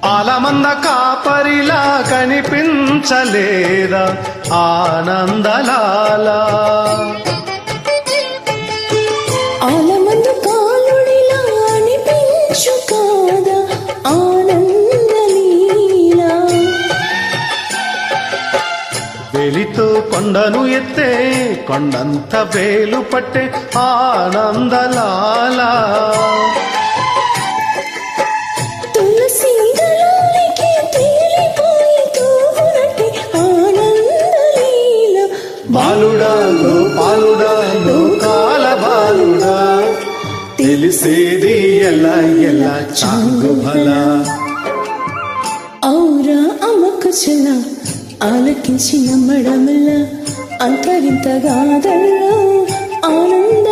ఆలమంద కాపరిలా కనిపించలేదా ఆనందలాలా ఆలమంద కాలుడిలా అనిపించు కాదా ఆనందలీలా వేలితో కొండను ఎత్తే కొండంత వేలు పట్టే ఆనందలాలా తులసి దళానికి తేలిపోయి తూగునట్టే ఆనందలీలా బాలుడా గోపాలుడా లోకాల బాలుడా తెలిసేది ఎలా ఎలా చాంగు భలా ఔరా అమ్మకుచల ఆలకించి నమ్మడమల్ల అంతరింతగాదల్లో ఆనంద